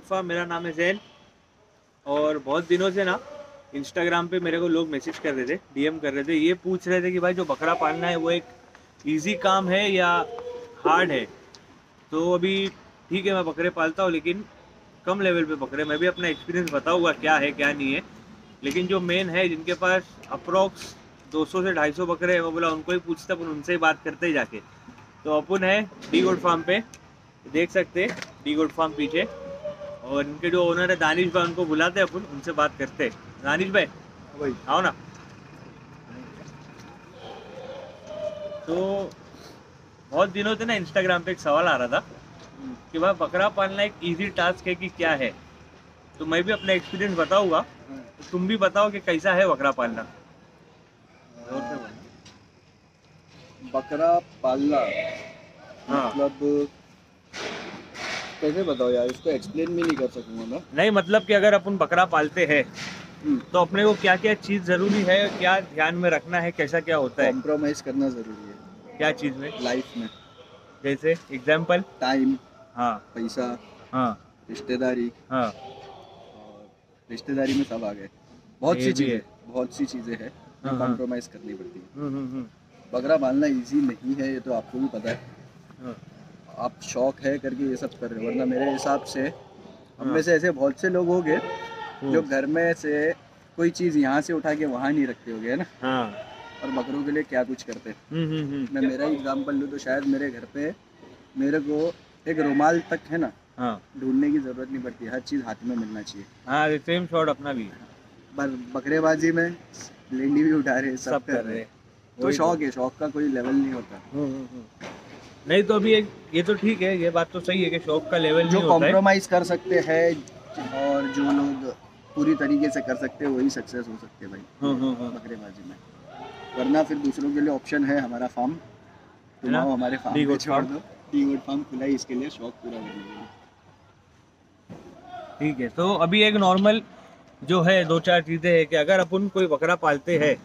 Farm. मेरा नाम है जैन और बहुत दिनों से ना इंस्टाग्राम पे मेरे को लोग मैसेज कर रहे थे, डीएम कर रहे थे, ये पूछ रहे थे कि भाई जो बकरा पालना है वो एक इजी काम है या हार्ड है। तो अभी ठीक है, मैं बकरे पालता हूँ लेकिन कम लेवल पे बकरे। मैं भी अपना एक्सपीरियंस बताऊंगा क्या है क्या नहीं है, लेकिन जो मेन है जिनके पास अप्रोक्स 200 से 250 बकरे हैं, मैं बोला उनको ही पूछते, अपन उनसे ही बात करते ही जाके। तो अपन है डी गोट फार्म पे, देख सकते हैं डी गोट फार्म पीछे, और इनके जो ओनर है दानिश भाई, उनको बुलाते हैं अपन, उनसे बात करते हैं। दानिश भाई भाई आओ ना। तो बहुत दिनों से ना इंस्टाग्राम पे एक सवाल आ रहा था कि भाई बकरा पालना एक इजी टास्क है कि क्या है। तो मैं भी अपना एक्सपीरियंस बताऊंगा, तो तुम भी बताओ कि कैसा है बकरा पालना। बकरा पालना हाँ मतलब कैसे बताओ यार, इसको एक्सप्लेन भी नहीं कर सकूंगा मैं। नहीं, मतलब कि अगर अपन बकरा पालते हैं तो अपने को क्या क्या चीज़ ज़रूरी है, क्या ध्यान में रखना है, कैसा क्या होता है, कॉम्प्रोमाइज करना जरूरी है क्या चीज़ में, लाइफ में। जैसे एग्जाम्पल। टाइम, हाँ पैसा, हाँ रिश्तेदारी। हाँ, और रिश्तेदारी में सब आ गए। बहुत सी ये भी है। चीजें बहुत सी चीजें हैं जो हाँ हाँ, कॉम्प्रोमाइज करनी पड़ती है। बकरा पालना इजी नहीं है, ये तो आपको भी पता है। हाँ आप शौक है करके ये सब कर रहे हो, वरना मेरे हिसाब से हम हाँ, में से ऐसे बहुत से लोग होंगे जो हम्म, घर में से कोई चीज़ यहाँ से उठा के वहाँ नहीं रखते होंगे, है ना। हाँ, और बकरों के लिए क्या कुछ करते हैं। मैं मेरा एग्जाम्पल लूँ तो शायद मेरे घर पे मेरे को एक रुमाल तक है ना हाँ ढूंढने की ज़रूरत नहीं पड़ती, हर चीज़ हाथ में मिलना चाहिए। हाँ, सेम शॉट अपना भी है। पर बकरेबाजी में लेंडी भी उठा रहे, सब कर रहे हैं। हैं। तो शौक है, शौक का कोई लेवल नहीं होता। नहीं तो अभी एक ये तो ठीक है, ये बात तो सही है कि शौक का लेवल जो नहीं होता है। कॉम्प्रोमाइज कर सकते हैं और जो लोग पूरी तरीके से कर सकते हैं वही सक्सेस हो सकते हैं भाई बकरेबाजी में। वरना फिर दूसरों के लिए ऑप्शन है हमारा फार्म। तुम आओ हमारे फार्म पे छोड़ दो, डी गोट फार्म खुला है इसके लिए, शौक पूरा करने के लिए। ठीक है, तो अभी एक नॉर्मल जो है दो चार चीजें है कि अगर अपन कोई बकरा पालते हैं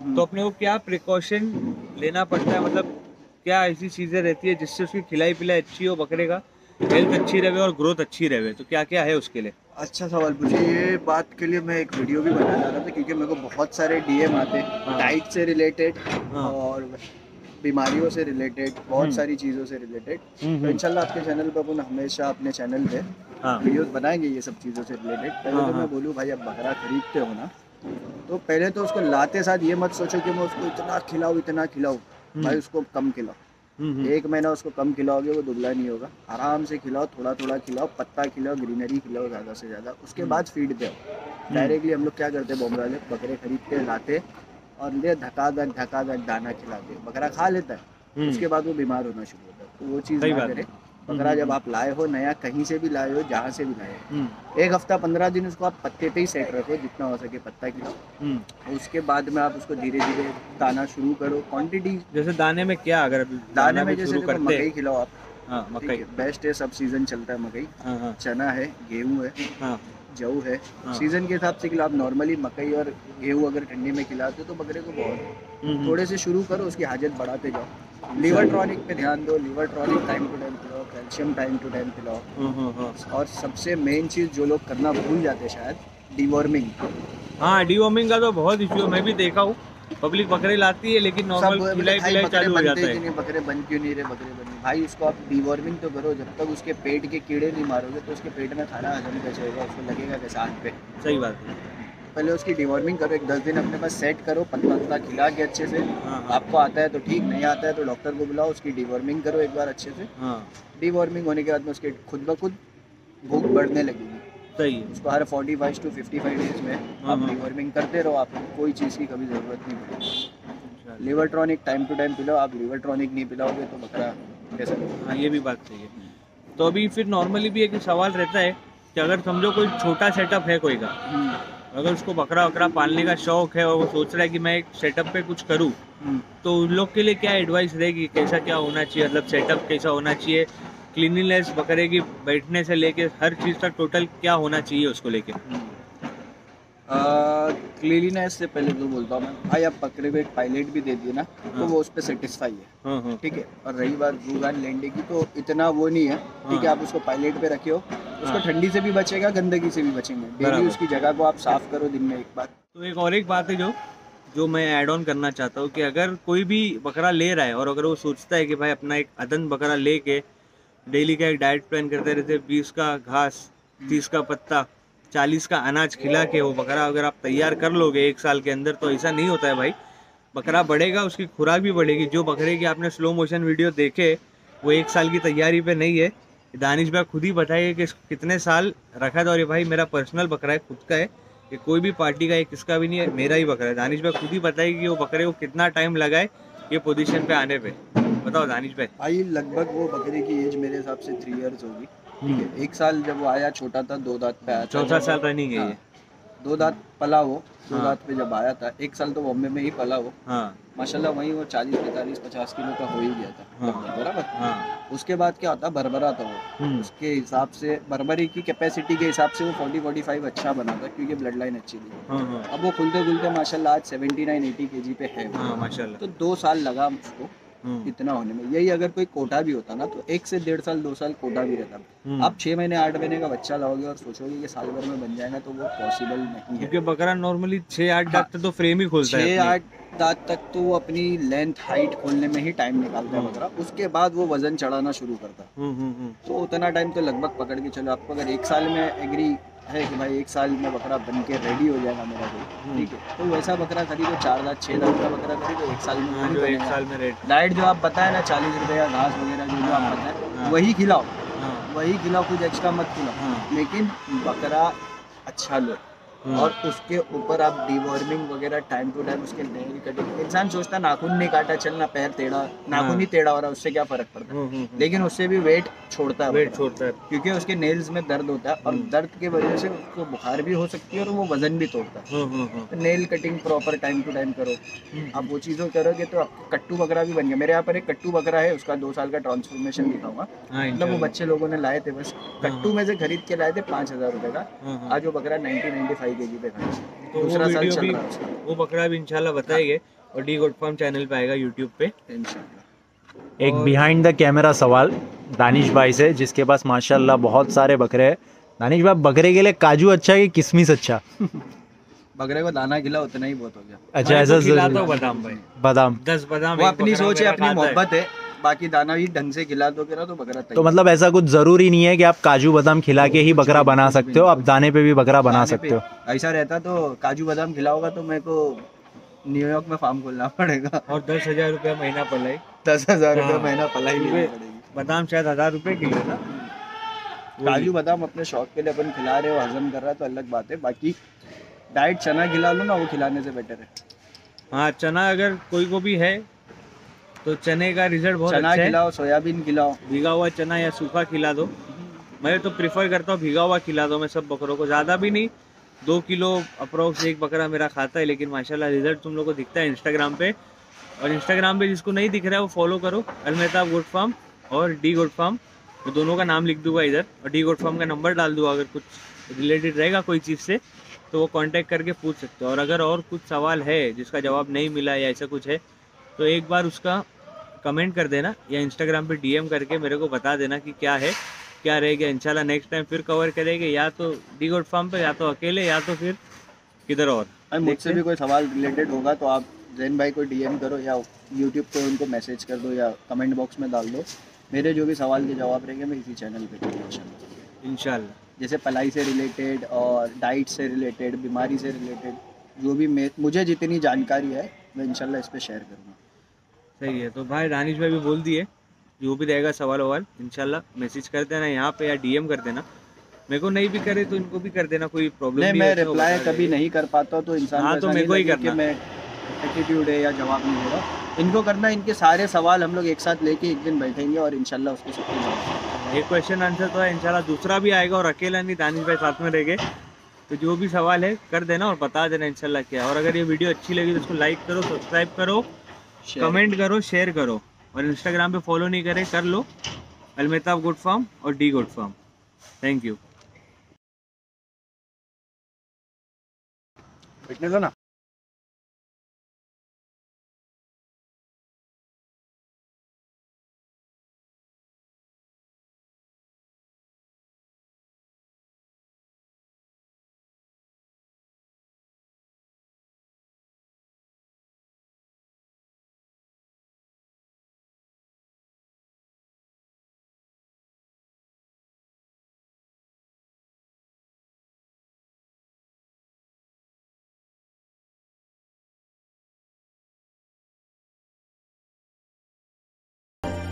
तो अपने को क्या प्रिकॉशन लेना पड़ता है, मतलब क्या ऐसी चीजें रहती है जिससे उसकी खिलाई पिलाई अच्छी हो, बकरे का हेल्थ अच्छी रहे और ग्रोथ अच्छी रहे, तो क्या क्या है उसके लिए। अच्छा सवाल पूछे। ये बात के लिए मैं एक वीडियो भी बनाना रहा था, क्योंकि मेरे को बहुत सारे डीएम आते हैं डाइट से रिलेटेड और बीमारियों से रिलेटेड, बहुत सारी चीज़ों से रिलेटेड। तो इंशाल्लाह आपके चैनल पे अपन हमेशा अपने चैनल पे वीडियोस बनाएंगे ये सब चीज़ों से रिलेटेड। पहले तो मैं बोलूँ भाई, अब बकरा खरीदते हो ना तो पहले तो उसको लाते साथ ये मत सोचो कि मैं उसको इतना खिलाऊँ। भाई उसको कम खिलाओ, 1 महीना उसको कम खिलाओगे वो दुबला नहीं होगा। आराम से खिलाओ, थोड़ा थोड़ा खिलाओ, पत्ता खिलाओ, ग्रीनरी खिलाओ ज़्यादा से ज़्यादा। उसके बाद फीड दो। डायरेक्टली हम लोग क्या करते हैं, बॉम्बे वाले बकरे खरीदते लाते और ले धकाधक दाना खिलाते, बकरा खा लेता है, उसके बाद वो बीमार होना शुरू होता है। तो वो चीज़ ना करें। बकरा जब आप लाए हो नया, कहीं से भी लाए हो, जहाँ से भी लाए हो, 1 हफ्ता 15 दिन उसको आप पत्ते पे ही सेट रखो, जितना हो सके पत्ता खिलाओ। उसके बाद में आप उसको धीरे धीरे दाना शुरू करो। क्वांटिटी जैसे दाने में क्या, अगर दाने में जैसे देखो मकई खिलाओ आप। हाँ मकई बेस्ट है, सब सीजन चलता है मकई। चना है, गेहूँ है, जौ है, सीजन के हिसाब से खिलाओ। आप नॉर्मली मकई और गेहूँ अगर ठंडी में खिलाते हो तो बकरे को बहुत थोड़े से शुरू करो, उसकी हाजत बढ़ाते जाओ। लिवर टॉनिक पे ध्यान दो, liver tonic time to time पिलाओ, कैल्शियम टाइम टू टाइम पिलाओ। और सबसे मेन चीज़ जो लोग करना भूल जाते हैं शायद, डिवॉर्मिंग। हाँ, डिवॉर्मिंग का तो बहुत इश्यू है, मैं भी देखा हूँ। पब्लिक बकरे लाती है लेकिन नॉर्मल खिलाई पिलाई चालू हो जाता है। बकरे बन क्यों नहीं रहे, बकरे बन भाई उसको आप डिवॉर्मिंग तो करो। जब तक उसके पेट के कीड़े नहीं मारोगे तो उसके पेट में खाना हजम कैसे होगा, उसको लगेगा कैसे हाथ पे। सही बात है। पहले उसकी डिवॉर्मिंग करो, एक 10 दिन अपने पास सेट करो, पत्ता खिला के अच्छे से। आपको आता है तो ठीक, नहीं आता है तो डॉक्टर को बुलाओ, उसकी डिवॉर्मिंग करो एक बार अच्छे से। डिवॉर्मिंग होने के बाद में उसके खुद ब खुद भूख बढ़ने लगेगी। सही है। उसको हर 45 to 55 डेज में आप डिवॉर्मिंग करते रहो, आपको कोई चीज़ की कभी ज़रूरत नहीं पड़ेगी। Liver tonic time to time पिलाओ। आप लिवर टॉनिक नहीं पिलाओगे तो बकरा कैसे। हाँ, ये भी बात सही है। तो अभी फिर नॉर्मली भी एक सवाल रहता है कि अगर समझो कोई छोटा सेटअप है कोई का, अगर उसको बकरा वकरा पालने का शौक है और वो सोच रहा है कि मैं एक सेटअप पे कुछ करूँ, तो उन लोग के लिए क्या एडवाइस रहेगी, कैसा क्या होना चाहिए, मतलब सेटअप कैसा होना चाहिए, क्लीनिनेस बकरे की बैठने से लेके हर चीज़ का टोटल क्या होना चाहिए उसको लेके। क्लीनिनेस से पहले तो बोलता हूँ मैं भाई, आप बकरे को एक पायलट भी दे दिए ना तो वो उस पर सेटिस्फाई है, ठीक है। और रही बात रूगान लेंडे की, तो इतना वो नहीं है, ठीक है। आप उसको पायलट पे रखे हो, उसको ठंडी से भी बचेगा, गंदगी से भी बचेंगे। डेली उसकी जगह को आप साफ करो दिन में एक बार। तो एक बात है जो मैं ऐड ऑन करना चाहता हूँ कि अगर कोई भी बकरा ले रहा है और अगर वो सोचता है कि भाई अपना एक अदन बकरा लेके डेली का एक डाइट प्लान करते रहते, 20 का घास, 30 का पत्ता, 40 का अनाज खिला के वो बकरा अगर आप तैयार कर लोगे 1 साल के अंदर, तो ऐसा नहीं होता है भाई। बकरा बढ़ेगा, उसकी खुराक भी बढ़ेगी। जो बकरे की आपने स्लो मोशन वीडियो देखे वो 1 साल की तैयारी पे नहीं है। दानिश भाई खुद ही बताइए कि कितने साल रखा था। और ये भाई मेरा पर्सनल बकरा है, खुद का है, कि कोई भी पार्टी का है, किसका भी नहीं है, मेरा ही बकरा है। दानिश भाई खुद ही बताइए कि वो बकरे को कितना टाइम लगा है ये पोजीशन पे आने पे। बताओ दानिश भाई लगभग वो बकरे की एज मेरे हिसाब से 3 इयर्स होगी, ठीक है। 1 साल जब वो आया छोटा था, 2 दांत पे आया था, चौथा साल रनिंग है ये। 2 दांत पला वो, 2 दांत पे जब आया था, 1 साल तो बॉम्बे में ही पला वो। माशाल्लाह वहीं वो 40, 45, 50 किलो का हो ही गया था, बराबर। उसके बाद क्या होता, भरभरा था वो, उसके हिसाब से भरभरी की कैपेसिटी के हिसाब से वो 40-45 अच्छा बना था, क्योंकि ब्लड लाइन अच्छी थी। अब वो खुलते खुलते माशाल्लाह आज 79-80 kg पे है माशाल्लाह। तो 2 साल लगा उसको इतना होने में। यही अगर कोई कोटा भी होता ना तो 1 से 1.5 साल 2 साल कोटा भी रहता। आप 6 महीने 8 महीने का बच्चा लाओगे और सोचोगे कि साल भर में बन जाएगा, तो वो पॉसिबल नहीं है, क्योंकि बकरा नॉर्मली 6-8 दांत तक तो फ्रेम ही खोलता है। 6-8 दांत तक तो वो अपनी लेंथ हाइट खोलने में ही टाइम निकालता है बकरा। उसके बाद वो वजन चढ़ाना शुरू करता है। तो उतना टाइम तो लगभग पकड़ के चलो। आपको अगर 1 साल में एग्री है कि भाई 1 साल में बकरा बन के रेडी हो जाएगा मेरा कोई, ठीक है, तो वैसा बकरा खरीदो। 4 दांत 6 दांत का बकरा खरीदो, 1 साल में जो 1 साल में रेट। डाइट जो आप बताए ना 40 रुपये का घास वगैरह जो आप बताए वही खिलाओ, वही खिलाओ, कुछ एक्स्ट्रा मत खिलाओ, लेकिन बकरा अच्छा लो। और उसके ऊपर आप डिवॉर्मिंग वगैरह टाइम टू टाइम, उसके नेल कटिंग। इंसान सोचता है नाखून नहीं काटा, चलना पैर टेढ़ा, नाखून ही टेढ़ा हो रहा है, उससे क्या फर्क पड़ता है, लेकिन उससे भी वेट छोड़ता है, क्योंकि उसके नेल्स में दर्द होता है, और दर्द की वजह से उसको बुखार भी हो सकती है और वो वजन भी तोड़ता है। तो nail cutting proper time to time करो। आप वो चीज़ों करोगे तो आपको कट्टू बकरा भी बन गया। मेरे यहाँ पर एक कट्टू बकरा है, उसका 2 साल का ट्रांसफॉर्मेशन दिखाऊंगा। मतलब वो बच्चे लोगों ने लाए थे, बस कट्टू में से खरीद के लाए थे 5,000 रुपये का। आज वो बकरा 90-95 kg पे खड़ा है। तो वो वीडियो भी, वो बकरा भी इंशाल्लाह बताएंगे और डी गोट फार्म चैनल पे आएगा यूट्यूब पे इंशाल्लाह। एक बिहाइंड द कैमरा सवाल दानिश भाई से, जिसके पास माशाल्लाह बहुत सारे बकरे हैं। दानिश भाई, बकरे के लिए काजू अच्छा है कि किशमिश अच्छा? बकरे को दाना खिला उतना ही बहुत हो गया। अच्छा, ऐसा खिलाता हूं बादाम भाई, बादाम 10 बादाम। वो अपनी सोच है, अपनी मोहब्बत है, बाकी दाना भी ढंग से खिला दो तो बकरा। तो मतलब ऐसा कुछ जरूरी नहीं है कि आप काजू बादाम खिला के ही बकरा बना सकते हो, आप दाने पे भी बकरा बना सकते हो। ऐसा रहता तो काजू बादाम खिलाओगा तो मेरे को न्यूयॉर्क में फार्म खोलना पड़ेगा, और 10,000 रुपया महीना पलाई। 10,000 रुपया महीना पलाई लेनी पड़ेगी। बादाम शायद 1,000 रुपये किलो ना। काजू बादाम अपने शौक के लिए अपन खिला रहे हो, हजम कर रहा है तो अलग बात है। बाकी डाइट चना खिला लो ना, वो खिलाने से बेटर है। हाँ, चना अगर कोई को भी है तो चने का रिजल्ट बहुत अच्छा है। चना खिलाओ, सोयाबीन खिलाओ, भीगा हुआ चना या सूखा खिला दो। मैं तो प्रेफर करता हूँ भीगा हुआ खिला दो मैं सब बकरों को, ज़्यादा भी नहीं, 2 किलो अप्रोक्स एक बकरा मेरा खाता है। लेकिन माशाल्लाह रिजल्ट तुम लोग को दिखता है इंस्टाग्राम पे। और इंस्टाग्राम पे जिसको नहीं दिख रहा है वो फॉलो करो, अलमेहताब गोट फार्म और डी गोट फार्म, वो दोनों का नाम लिख दूंगा इधर, और डी गोट फार्म का नंबर डाल दूंगा। अगर कुछ रिलेटेड रहेगा कोई चीज़ से तो वो कांटेक्ट करके पूछ सकते हो। और अगर और कुछ सवाल है जिसका जवाब नहीं मिला या ऐसा कुछ है तो एक बार उसका कमेंट कर देना या इंस्टाग्राम पे डीएम करके मेरे को बता देना कि क्या है, क्या रहेगा। इंशाल्लाह नेक्स्ट टाइम फिर कवर करेंगे, या तो डी गोट फार्म पे, या तो अकेले, या तो फिर किधर और। मुझसे भी कोई सवाल रिलेटेड होगा तो आप जैन भाई को डीएम करो या यूट्यूब पे उनको मैसेज कर दो या कमेंट बॉक्स में डाल दो। मेरे जो भी सवाल के जवाब रहेंगे मैं इसी चैनल पे दूँगा इंशाल्लाह। जैसे पलाई से रिलेटेड और डाइट से रिलेटेड, बीमारी से रिलेटेड, जो भी मुझे जितनी जानकारी है मैं इंशाल्लाह इस पर शेयर करूँगा। सही है। तो भाई दानिश भाई भी बोल दिए, जो भी रहेगा सवाल ववाल इंशाल्लाह मैसेज कर देना यहाँ पे या डीएम कर देना। मेरे को नहीं भी करे तो इनको भी कर देना, कोई प्रॉब्लम नहीं। मैं रिप्लाई कभी नहीं कर पाता तो इंसान, हाँ, तो मेरे को ही करना, मैं एटीट्यूड है या जवाब नहीं दे रहा। इनको करना, इनके सारे सवाल हम लोग एक साथ लेके एक दिन बैठेंगे और इंशाल्लाह उसको सब कुछ एक क्वेश्चन आंसर तो है, इंशाल्लाह दूसरा भी आएगा और अकेला नहीं, दानिश भाई साथ में रहेंगे। तो जो भी सवाल है कर देना और बता देना इंशाल्लाह क्या। और अगर ये वीडियो अच्छी लगी तो उसको लाइक करो, सब्सक्राइब करो, कमेंट करो, शेयर करो, और इंस्टाग्राम पे फॉलो नहीं करे कर लो, अलमेहताब गोट फार्म और D goat farm. Thank you. बैठने दो ना।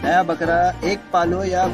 नया बकरा एक पालो या